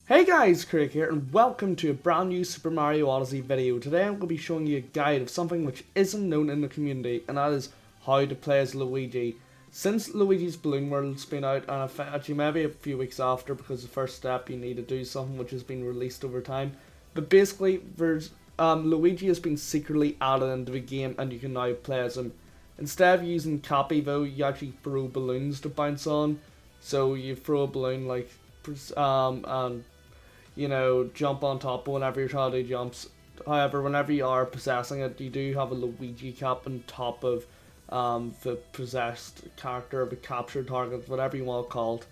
Hey guys, Craig here, and welcome to a brand new Super Mario Odyssey video. Today I'm going to be showing you a guide of something which isn't known in the community, and that is how to play as Luigi. Since Luigi's Balloon World's been out, and actually maybe a few weeks after, because the first step you need to do something which has been released over time. But basically, Luigi has been secretly added into the game, and you can now play as him. Instead of using cappy though, you actually throw balloons to bounce on. So you throw a balloon and jump on top whenever you're trying to do jumps. However, whenever you are possessing it, you do have a Luigi cap on top of the possessed character, the captured target, whatever you want to call it.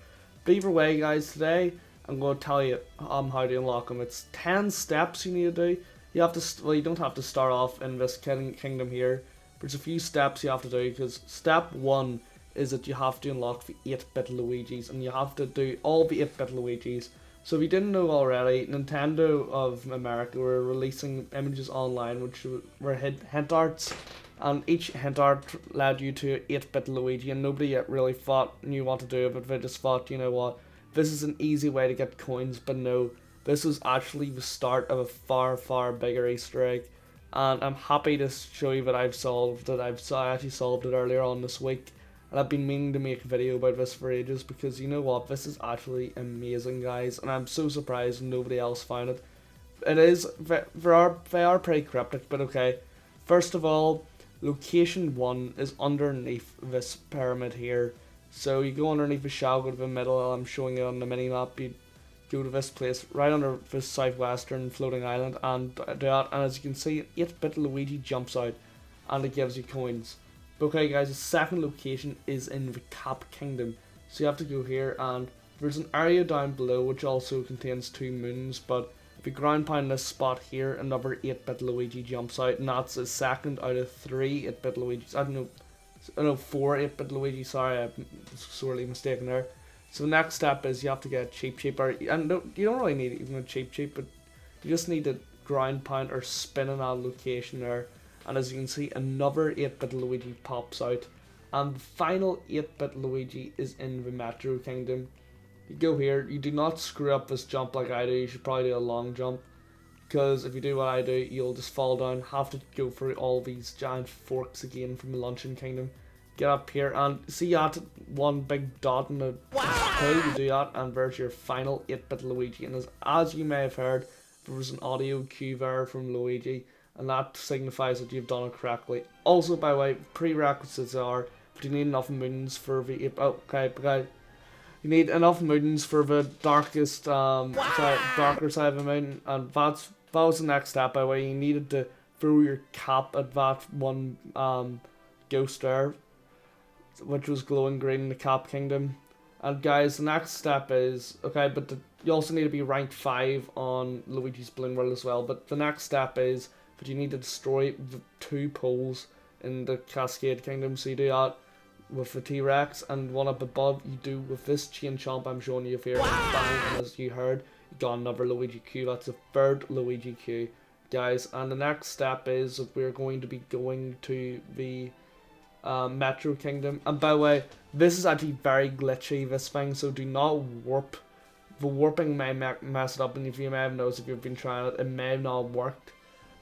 But either way, guys, today I'm going to tell you how to unlock them. It's 10 steps you need to do. You have to, well, you don't have to start off in this kingdom here. There's a few steps you have to do, because step 1 is that you have to unlock the 8-bit Luigis, and you have to do all the 8-bit Luigis. So if you didn't know already, Nintendo of America were releasing images online which were hint arts, and each hint art led you to 8-bit Luigi, and nobody yet really knew what to do with it. They just thought, you know what, this is an easy way to get coins, but no, this was actually the start of a far, far bigger Easter egg, and I'm happy to show you that I've solved it. I actually solved it earlier on this week. And I've been meaning to make a video about this for ages, because you know what, this is actually amazing, guys, and I'm so surprised nobody else found it. They are pretty cryptic, but okay. First of all, location 1 is underneath this pyramid here. So you go underneath the shadow, go to the middle, I'm showing you on the mini map, you go to this place, right under this southwestern floating island, and do that, and as you can see, 8-bit Luigi jumps out, and it gives you coins. Okay guys, the second location is in the Cap Kingdom. So you have to go here, and there's an area down below which also contains 2 moons, but if you ground pound this spot here, another 8-bit Luigi jumps out, and that's the second out of 3 8-bit Luigis. I don't know, 4 8-bit Luigi, sorry, I'm sorely mistaken there. So the next step is you have to get cheap, and you don't really need even a cheap, but you just need to ground pound or spin in that location there. And as you can see, another 8-bit Luigi pops out. And the final 8-bit Luigi is in the Metro Kingdom. You go here, you do not screw up this jump like I do, you should probably do a long jump. Because if you do what I do, you'll just fall down, have to go through all these giant forks again from the Luncheon Kingdom. Get up here, and see that one big dot in the pool, you do that, and there's your final 8-bit Luigi. And as you may have heard, there was an audio cue there from Luigi, and that signifies that you've done it correctly. Also, by the way, prerequisites are, but you need enough moons for the you need enough moons for the darker side of the moon, and that was the next step. By the way, you needed to throw your cap at that one ghost there, which was glowing green in the Cap Kingdom. And guys, the next step is you also need to be ranked 5 on Luigi's Balloon World as well. But the next step is you need to destroy the 2 poles in the Cascade Kingdom. So you do that with the T-Rex, and one up above you do with this chain chomp I'm showing you here. And bang, and as you heard, you got another Luigi Q. That's the 3rd Luigi Q, guys. And the next step is that we're going to be going to the Metro Kingdom. And by the way, this is actually very glitchy, this thing, so do not warp. The warping may mess it up, and if you may have noticed, if you've been trying it, it may have not worked.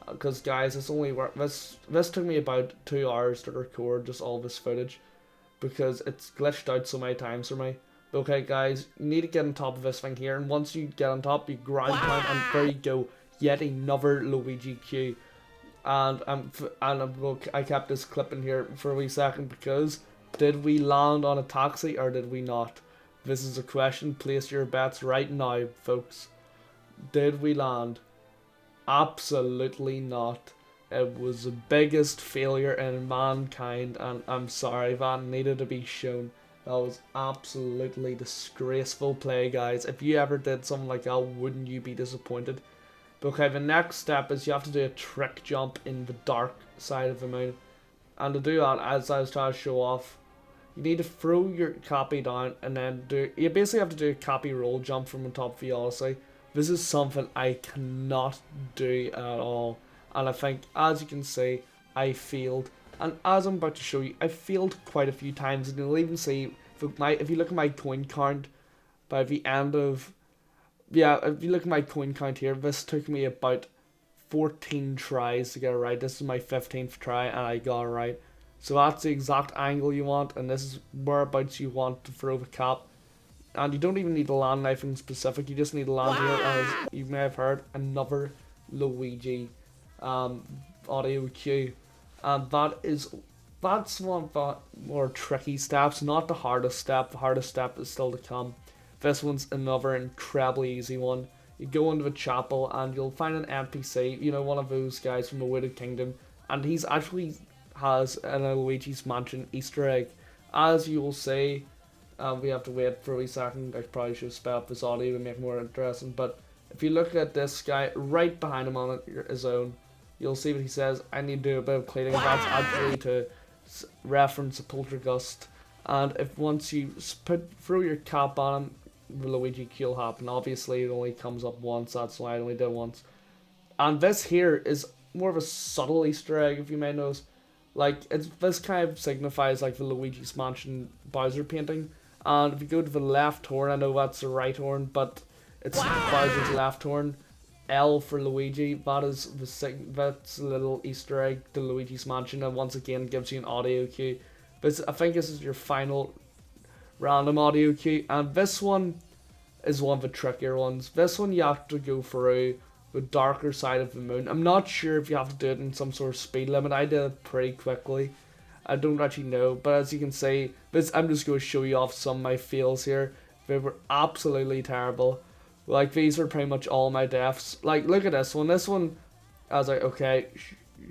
Because guys, this took me about 2 hours to record just all this footage, because it's glitched out so many times for me. But okay guys, you need to get on top of this thing here, and once you get on top, you grind pound, and there you go, yet another Luigi Q. And I kept this clip in here for a wee second, because did we land on a taxi or did we not? This is a question, place your bets right now, folks. Did we land? Absolutely not. It was the biggest failure in mankind, and I'm sorry, that needed to be shown. That was absolutely disgraceful play, guys. If you ever did something like that, wouldn't you be disappointed? But okay, the next step is you have to do a trick jump in the dark side of the moon. And to do that, as I was trying to show off, you need to throw your cappy down, and then you basically have to do a cappy roll jump from the top of the Odyssey. This is something I cannot do at all, and I think, as you can see, I failed. And as I'm about to show you, I failed quite a few times, and you'll even see, if you look at my coin count, by the end of yeah, if you look at my coin count here, this took me about 14 tries to get it right. This is my 15th try and I got it right. So that's the exact angle you want, and this is whereabouts you want to throw the cap. And you don't even need to land anything specific, you just need to land here, as you may have heard, another Luigi audio cue. And that's one of the more tricky steps, not the hardest step. The hardest step is still to come. This one's another incredibly easy one. You go into the chapel and you'll find an NPC, you know, one of those guys from the Wooded Kingdom, and he's actually has a Luigi's Mansion Easter egg. As you will see, we have to wait for a wee second. I probably should sped up this audio to make it more interesting, but if you look at this guy right behind him on his own, you'll see what he says, I need to do a bit of cleaning. That's actually to reference a Poltergust, and if once you throw your cap on him, the Luigi Q will happen. Obviously it only comes up once, that's why I only did it once. And this here is more of a subtle Easter egg, if you may notice. Like, this kind of signifies like the Luigi's Mansion Bowser painting. And if you go to the left horn, I know that's the right horn, but it's Bowser's left horn. L for Luigi, that's a little Easter egg to Luigi's Mansion, and once again gives you an audio cue. But I think this is your final random audio cue, and this one is one of the trickier ones. This one you have to go through the darker side of the moon. I'm not sure if you have to do it in some sort of speed limit. I did it pretty quickly. I don't actually know, but as you can see, I'm just going to show you off some of my fails here. They were absolutely terrible. Like, these are pretty much all my deaths. Like, look at this one. This one, I was like, okay,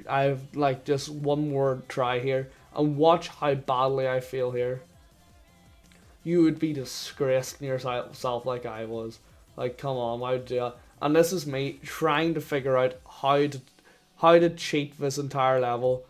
I have like just one more try here, and watch how badly I fail here. You would be disgracing yourself like I was. Like, come on, why would you do that? And this is me trying to figure out how to cheat this entire level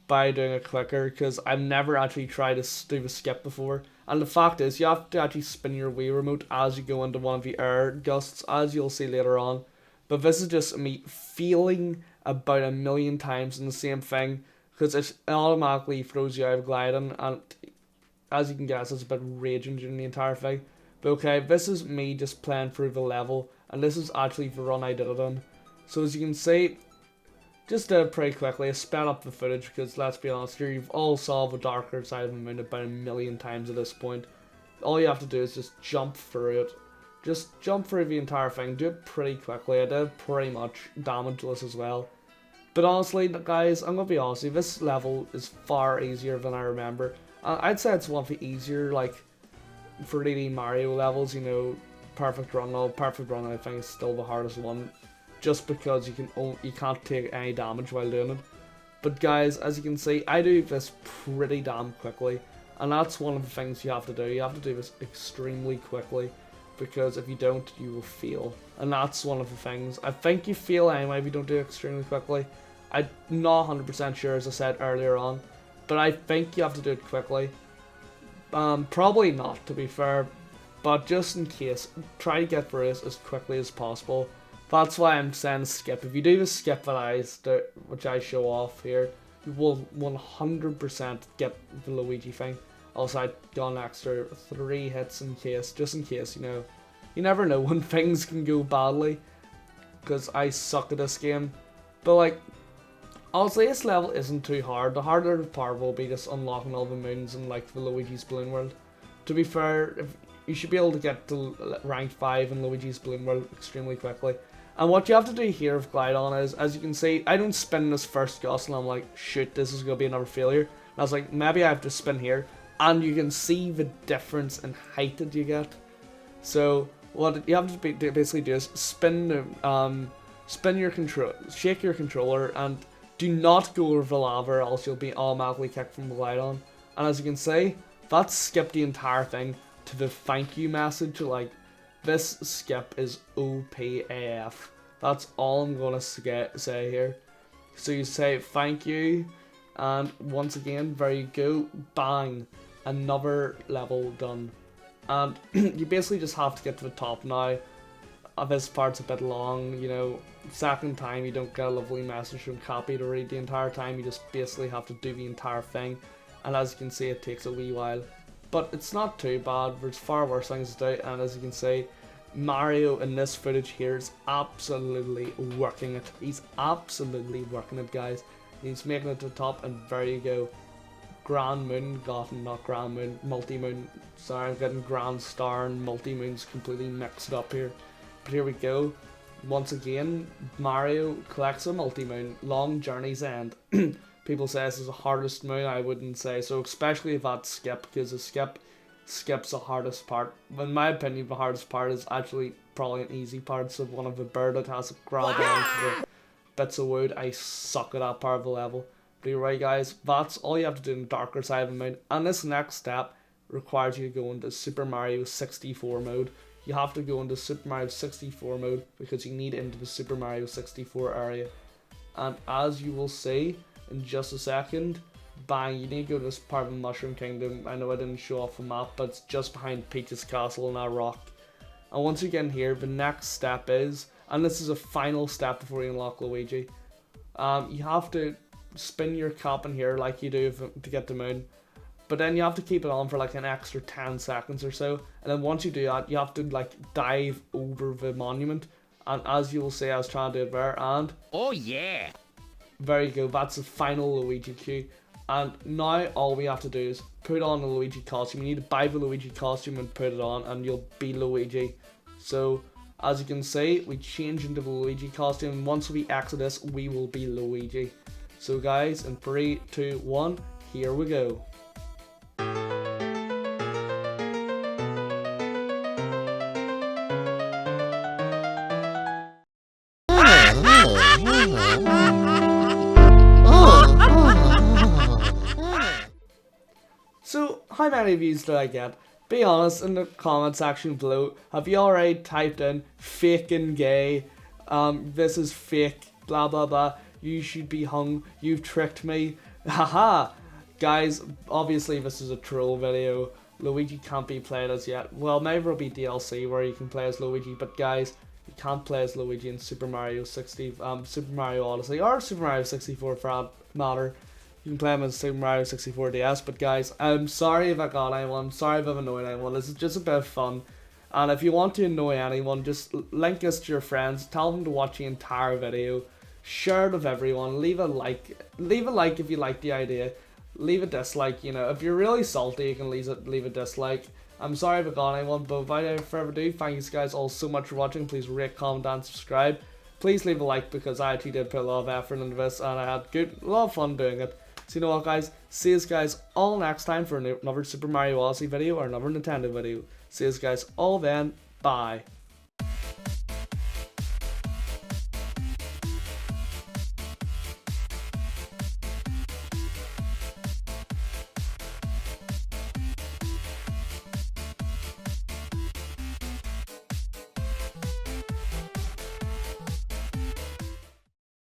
by doing it quicker, because I've never actually tried to do the skip before. And the fact is, you have to actually spin your Wii remote as you go into one of the air gusts, as you'll see later on. But this is just me feeling about 1,000,000 times in the same thing, because it automatically throws you out of gliding, and as you can guess, it's a bit raging during the entire thing. But okay, this is me just playing through the level, and this is actually the run I did it on. So as you can see, just did it pretty quickly. I sped up the footage because, let's be honest here, you've all saw the darker side of the moon about 1,000,000 times at this point. All you have to do is just jump through it. Just jump through the entire thing. Do it pretty quickly. I did pretty much damageless as well. But honestly, guys, I'm going to be honest with you, this level is far easier than I remember. I'd say it's one of the easier, like, 3D Mario levels, you know, Perfect Run. No, Perfect Run I think is still the hardest one, just because you can't take any damage while doing it. But guys, as you can see, I do this pretty damn quickly, and that's one of the things you have to do. You have to do this extremely quickly, because if you don't, you will fail. And that's one of the things. I think you fail anyway if you don't do it extremely quickly. I'm not 100% sure, as I said earlier on, but I think you have to do it quickly. Probably not, to be fair, but just in case, try to get through this as quickly as possible. That's why I'm saying skip. If you do the skip that which I show off here, you will 100% get the Luigi thing. Also, I got an extra 3 hits just in case, you know. You never know when things can go badly, because I suck at this game. But like, honestly, this level isn't too hard. The harder part will be just unlocking all the moons and like the Luigi's Balloon World. To be fair, you should be able to get to rank 5 in Luigi's Balloon World extremely quickly. And what you have to do here with Glide On is, as you can see, I don't spin this first gust and I'm like, shoot, this is going to be another failure. And I was like, maybe I have to spin here. And you can see the difference in height that you get. So what you have to basically do is spin your control, shake your controller, and do not go over the lava, or else you'll be automatically kicked from the Glide On. And as you can see, that skipped the entire thing to the thank you message. Like, this skip is OPAF. That's all I'm gonna say here. So you say thank you, and once again, there you go, bang, another level done. And you basically just have to get to the top now. This part's a bit long, you know. Second time you don't get a lovely message from Cappy to read the entire time. You just basically have to do the entire thing, and as you can see, it takes a wee while. But it's not too bad. There's far worse things to do, and as you can see, Mario in this footage here is absolutely working it. He's absolutely working it, guys. He's making it to the top, and there you go. Grand Moon, not Grand Moon, Multi Moon. Sorry, I'm getting Grand Star and Multi Moons completely mixed up here. But here we go. Once again, Mario collects a Multi Moon. Long Journey's End. People say this is the hardest moon. I wouldn't say so, especially if that's skip, because the skips the hardest part. In my opinion, the hardest part is actually probably an easy part. So one of the bird that has to grab onto the bits of wood. I suck at that part of the level. But you're right, guys, that's all you have to do in the darker side of the moon. And this next step requires you to go into Super Mario 64 mode. You have to go into Super Mario 64 mode because you need into the Super Mario 64 area. And as you will see in just a second, bang, you need to go to this part of the Mushroom Kingdom. I know I didn't show off the map, but it's just behind Peach's castle in that rock. And once you get in here, the next step is, and this is a final step before you unlock Luigi, you have to spin your cap in here like you do to get the moon. But then you have to keep it on for like an extra 10 seconds or so. And then once you do that, you have to like dive over the monument. And as you will see, I was trying to do it there, and oh yeah, there you go, that's the final Luigi queue. And now all we have to do is put on the Luigi costume. You need to buy the Luigi costume and put it on, and you'll be Luigi. So as you can see, we change into the Luigi costume. Once we exit this, we will be Luigi. So guys, in 3, 2, 1, here we go. So, how many views did I get? Be honest in the comment section below. Have you already typed in faking gay? This is fake, blah blah blah. You should be hung. You've tricked me. Haha. Guys, obviously this is a troll video. Luigi can't be played as yet. Well, maybe there'll be DLC where you can play as Luigi, but guys, you can't play as Luigi in Super Mario Odyssey, or Super Mario 64 for that matter. You can play him as Super Mario 64 DS, but guys, I'm sorry if I got anyone, I'm sorry if I've annoyed anyone. This is just a bit of fun. And if you want to annoy anyone, just link us to your friends, tell them to watch the entire video, share it with everyone, leave a like if you like the idea, leave a dislike, you know, if you're really salty you can leave a dislike. I'm sorry if I got anyone, but without further ado, thank you guys all so much for watching. Please rate, comment and subscribe. Please leave a like because I actually did put a lot of effort into this and I had a lot of fun doing it. So you know what, guys, see you guys all next time for another Super Mario Odyssey video or another Nintendo video. See you guys all then, bye.